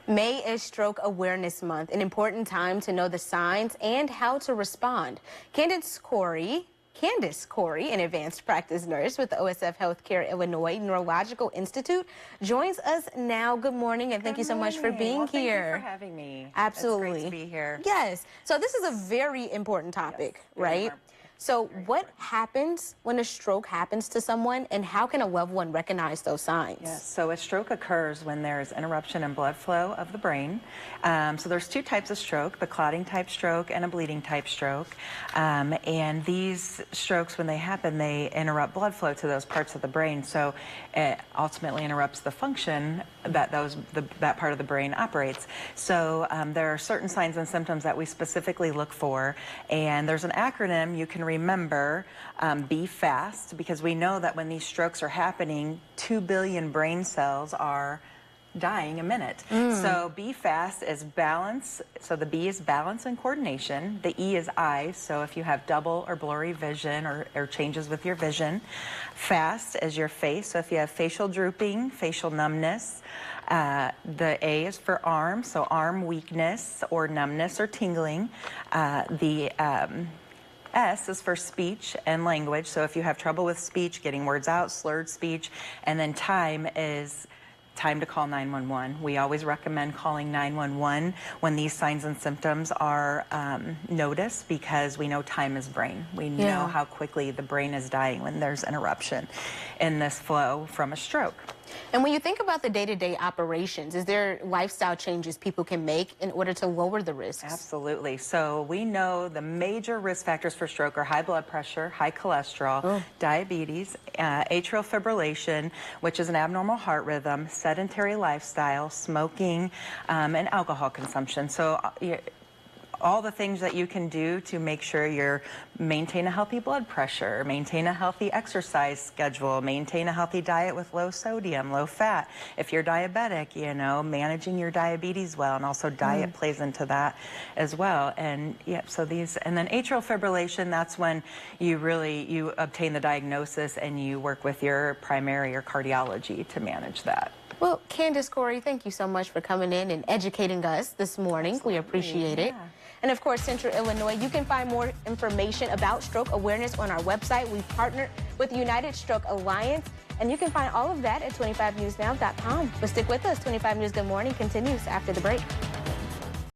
May is Stroke Awareness Month, an important time to know the signs and how to respond. Candace Corey, an advanced practice nurse with the OSF HealthCare Illinois Neurological Institute, joins us now. Good morning, and thank you so much for being here. Thank you for having me. Absolutely. It's great to be here. Yes. So this is a very important topic, right? So what happens when a stroke happens to someone, and how can a loved one recognize those signs? Yes, so a stroke occurs when there's interruption in blood flow of the brain. So there's two types of stroke, the clotting type stroke and a bleeding type stroke. And these strokes, when they happen, they interrupt blood flow to those parts of the brain. So it ultimately interrupts the function that that part of the brain operates. So there are certain signs and symptoms that we specifically look for. And there's an acronym you can remember, be fast, because we know that when these strokes are happening, 2 billion brain cells are dying a minute. So be fast is balance. So the B is balance and coordination. The E is eyes. So if you have double or blurry vision or changes with your vision. Fast is your face. So if you have facial drooping, facial numbness. The A is for arm. So arm weakness or numbness or tingling. S is for speech and language. So if you have trouble with speech, getting words out, slurred speech. And then time is time to call 911. We always recommend calling 911 when these signs and symptoms are noticed, because we know time is brain. We know how quickly the brain is dying when there's interruption in this flow from a stroke. And when you think about the day-to-day operations, is there lifestyle changes people can make in order to lower the risks? Absolutely. So we know the major risk factors for stroke are high blood pressure, high cholesterol, diabetes, atrial fibrillation, which is an abnormal heart rhythm, sedentary lifestyle, smoking, and alcohol consumption. So all the things that you can do to make sure you maintain a healthy blood pressure, maintain a healthy exercise schedule, maintain a healthy diet with low sodium, low fat. If you're diabetic, you know, managing your diabetes well, and also diet plays into that as well. And so and then atrial fibrillation, that's when you obtain the diagnosis and you work with your primary or cardiology to manage that. Well, Candace Corey, thank you so much for coming in and educating us this morning. Absolutely. We appreciate it. And of course, Central Illinois, you can find more information about stroke awareness on our website. We've partnered with United Stroke Alliance, and you can find all of that at 25newsnow.com. But stick with us. 25 News Good Morning continues after the break.